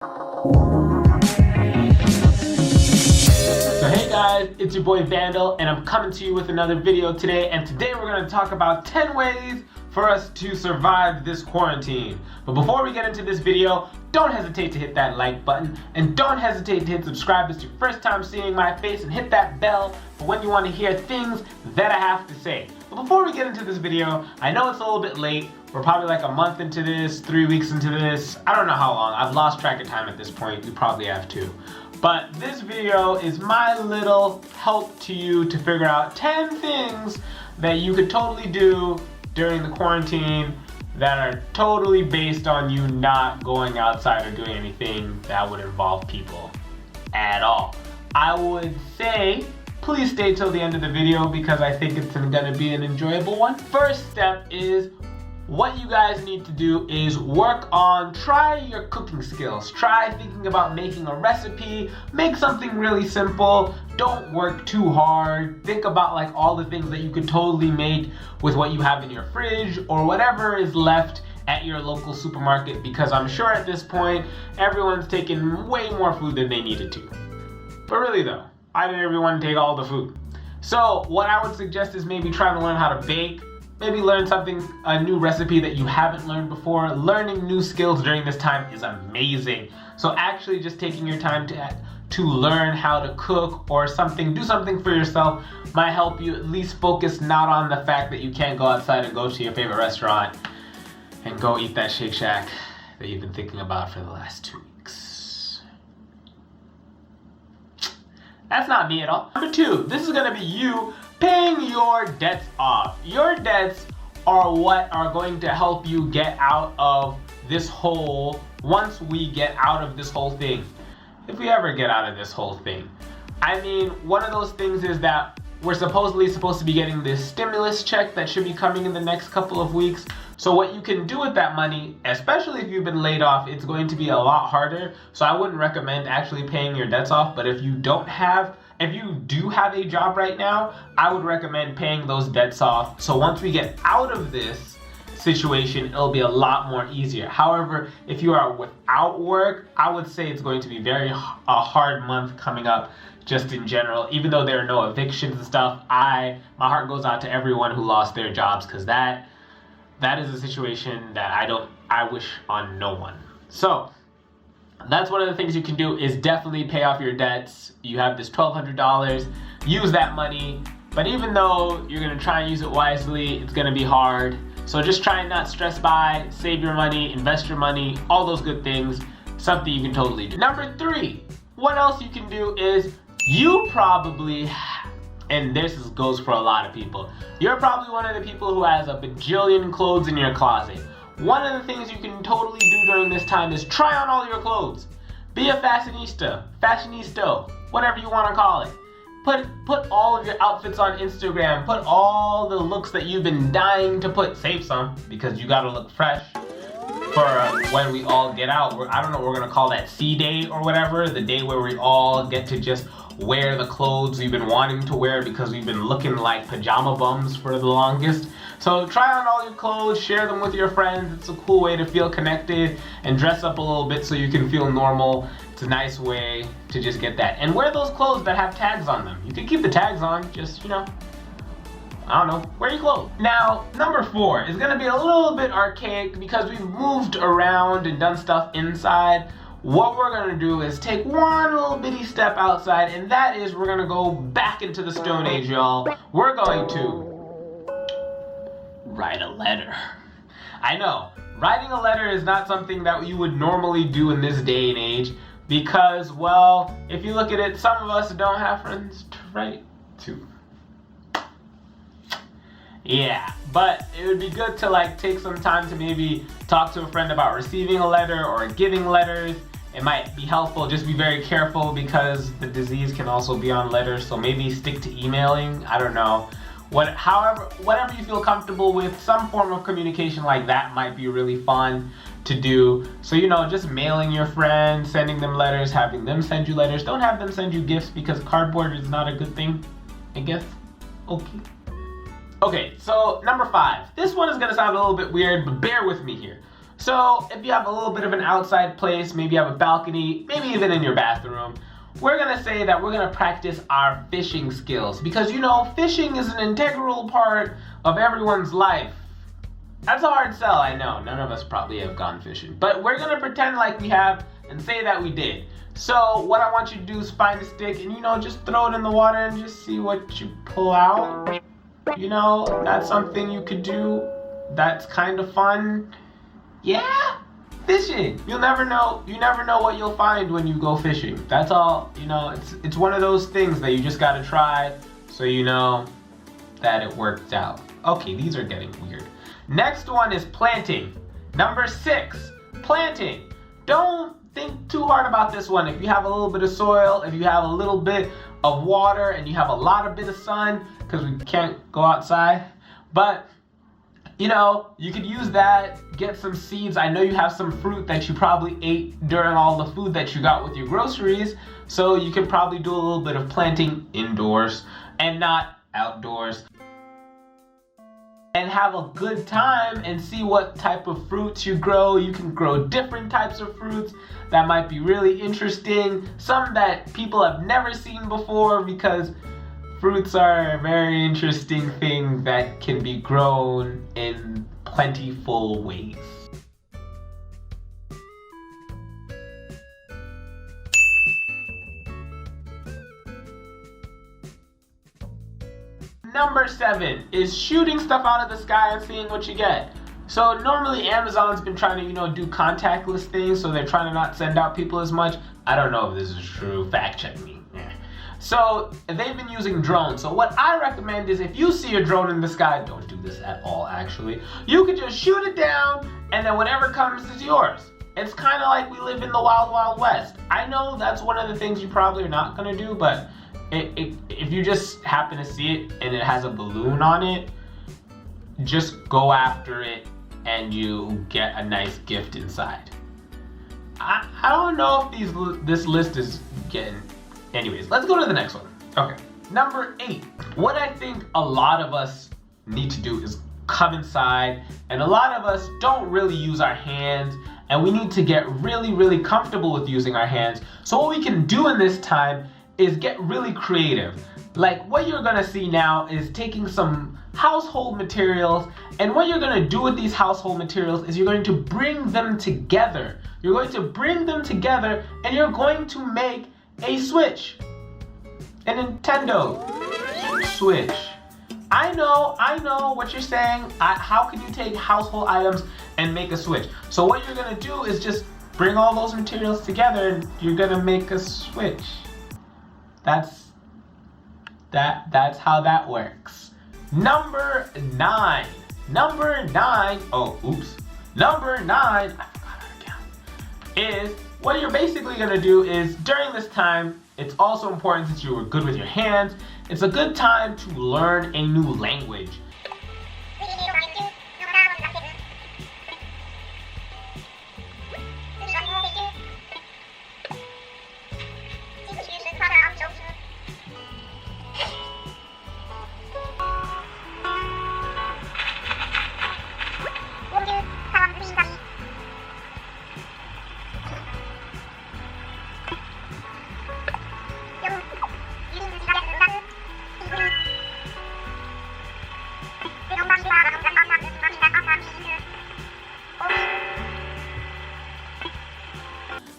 So hey guys, it's your boy Vandal and I'm coming to you with another video today, and today we're going to talk about 10 ways for us to survive this quarantine. But before we get into this video, don't hesitate to hit that like button and don't hesitate to hit subscribe if it's your first time seeing my face, and hit that bell for when you want to hear things that I have to say. But before we get into this video, I know it's a little bit late. We're probably like a month into this, 3 weeks into this. I don't know how long. I've lost track of time at this point. You probably have too. But this video is my little help to you to figure out 10 things that you could totally do during the quarantine that are totally based on you not going outside or doing anything that would involve people at all. I would say please stay till the end of the video because I think it's gonna be an enjoyable one. First step is, what you guys need to do is try your cooking skills. Try thinking about making a recipe. Make something really simple. Don't work too hard. Think about like all the things that you could totally make with what you have in your fridge or whatever is left at your local supermarket, because I'm sure at this point everyone's taking way more food than they needed to. But really though, why did everyone take all the food? So what I would suggest is maybe trying to learn how to bake. Maybe learn a new recipe that you haven't learned before. Learning new skills during this time is amazing. So actually just taking your time to learn how to cook or do something for yourself might help you at least focus not on the fact that you can't go outside and go to your favorite restaurant and go eat that Shake Shack that you've been thinking about for the last 2 weeks. That's not me at all. Number 2, this is gonna be you paying your debts off. Your debts are what are going to help you get out of this hole once we get out of this whole thing. If we ever get out of this whole thing. I mean, one of those things is that we're supposed to be getting this stimulus check that should be coming in the next couple of weeks. So what you can do with that money, especially if you've been laid off, it's going to be a lot harder. So I wouldn't recommend actually paying your debts off, but if you do have a job right now, I would recommend paying those debts off. So once we get out of this situation, it'll be a lot more easier. However, if you are without work, I would say it's going to be a hard month coming up just in general. Even though there are no evictions and stuff, my heart goes out to everyone who lost their jobs, because that is a situation that I wish on no one. So that's one of the things you can do, is definitely pay off your debts. You have this $1,200, use that money. But even though you're gonna try and use it wisely, it's gonna be hard. So just try and not stress by, save your money, invest your money, all those good things, something you can totally do. Number 3, what else you can do is you probably, and this goes for a lot of people, you're probably one of the people who has a bajillion clothes in your closet. One of the things you can totally do during this time is try on all your clothes. Be a fashionista, whatever you want to call it. Put all of your outfits on Instagram. Put all the looks that you've been dying to put. Save some, because you gotta look fresh for when we all get out. I don't know what we're gonna call that, C day or whatever, the day where we all get to just wear the clothes we've been wanting to wear because we've been looking like pajama bums for the longest. So try on all your clothes, share them with your friends. It's a cool way to feel connected, and dress up a little bit so you can feel normal. It's a nice way to just get that. And wear those clothes that have tags on them. You can keep the tags on, just, I don't know, wear your clothes. Now, number 4 is gonna be a little bit archaic because we've moved around and done stuff inside. What we're gonna do is take one little bitty step outside, and that is we're gonna go back into the Stone Age, y'all. We're going to write a letter. I know, writing a letter is not something that you would normally do in this day and age because, well, if you look at it, some of us don't have friends to write to. Yeah, but it would be good to take some time to maybe talk to a friend about receiving a letter or giving letters. It might be helpful. Just be very careful because the disease can also be on letters, so maybe stick to emailing. I don't know. Whatever you feel comfortable with, some form of communication like that might be really fun to do. So, just mailing your friends, sending them letters, having them send you letters. Don't have them send you gifts because cardboard is not a good thing, I guess. Okay, so number 5. This one is gonna sound a little bit weird, but bear with me here. So if you have a little bit of an outside place, maybe you have a balcony, maybe even in your bathroom, we're gonna say that we're gonna practice our fishing skills because you know, fishing is an integral part of everyone's life. That's a hard sell, I know. None of us probably have gone fishing, but we're gonna pretend like we have and say that we did. So what I want you to do is find a stick and you know, just throw it in the water and just see what you pull out. You know, that's something you could do. That's kind of fun. Yeah, fishing. You never know what you'll find when you go fishing. That's all, you know, it's one of those things that you just gotta try so you know that it worked out. Okay, these are getting weird. Next one is planting. Number 6, planting. Don't think too hard about this one. If you have a little bit of soil, if you have a little bit of water, and you have a lot of bit of sun, because we can't go outside, but you know, you could use that, get some seeds. I know you have some fruit that you probably ate during all the food that you got with your groceries, so you could probably do a little bit of planting indoors and not outdoors. And have a good time and see what type of fruits you grow. You can grow different types of fruits that might be really interesting. Some that people have never seen before because fruits are a very interesting thing that can be grown in plentiful ways. Number 7 is shooting stuff out of the sky and seeing what you get. So normally Amazon's been trying to, you know, do contactless things, so they're trying to not send out people as much. I don't know if this is true, fact check me. So they've been using drones. So what I recommend is if you see a drone in the sky, don't do this at all actually, you could just shoot it down and then whatever comes is yours. It's kind of like we live in the wild, wild west. I know that's one of the things you probably are not gonna do, but if you just happen to see it and it has a balloon on it, just go after it and you get a nice gift inside. I don't know if this list is getting... Anyways, let's go to the next one. Okay, number 8. What I think a lot of us need to do is come inside, and a lot of us don't really use our hands, and we need to get really, really comfortable with using our hands. So what we can do in this time is get really creative. Like what you're gonna see now is taking some household materials, and what you're gonna do with these household materials is you're going to bring them together. You're going to bring them together and you're going to make a Switch. A Nintendo Switch. I know what you're saying. How can you take household items and make a Switch? So what you're gonna do is just bring all those materials together and you're gonna make a Switch. That's how that works. Number 9. Number 9, Number 9, I forgot how to count, is what you're basically gonna do is during this time, it's also important since you were good with your hands, it's a good time to learn a new language.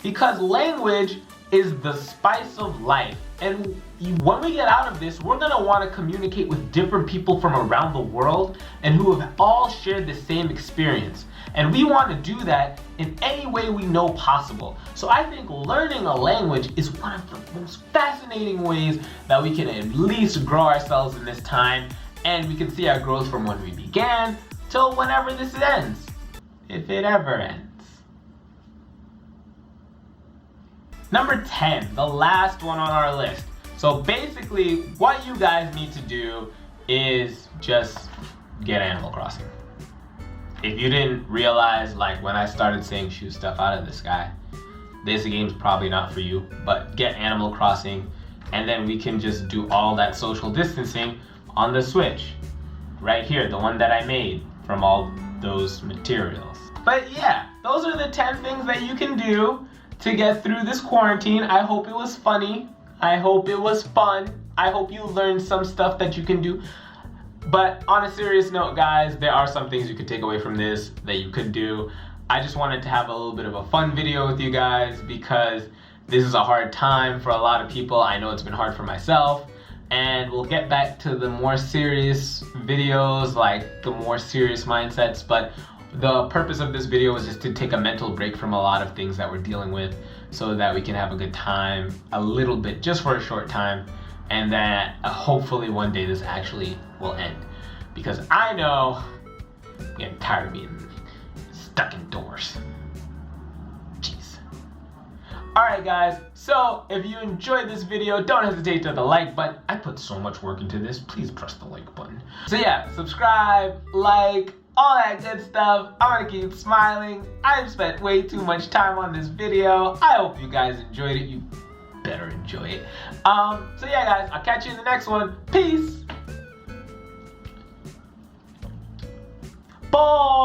Because language is the spice of life. And when we get out of this, we're gonna wanna communicate with different people from around the world and who have all shared the same experience. And we wanna do that in any way we know possible. So I think learning a language is one of the most fascinating ways that we can at least grow ourselves in this time, and we can see our growth from when we began till whenever this ends, if it ever ends. Number 10, the last one on our list. So basically, what you guys need to do is just get Animal Crossing. If you didn't realize, like when I started saying shoot stuff out of the sky, this game's probably not for you, but get Animal Crossing, and then we can just do all that social distancing on the Switch. Right here, the one that I made from all those materials. But yeah, those are the 10 things that you can do to get through this quarantine. I hope it was funny. I hope it was fun. I hope you learned some stuff that you can do. But on a serious note, guys, there are some things you could take away from this that you could do. I just wanted to have a little bit of a fun video with you guys because this is a hard time for a lot of people. I know it's been hard for myself. And we'll get back to the more serious videos, like the more serious mindsets. But the purpose of this video is just to take a mental break from a lot of things that we're dealing with so that we can have a good time a little bit, just for a short time. And that hopefully one day this actually will end. Because I know I'm getting tired of being stuck indoors. Jeez. Alright guys, so if you enjoyed this video, don't hesitate to hit the like button. I put so much work into this, please press the like button. So yeah, subscribe, like, all that good stuff. I'm gonna keep smiling. I've spent way too much time on this video. I hope you guys enjoyed it. You better enjoy it. So yeah guys, I'll catch you in the next one. Peace. Bye.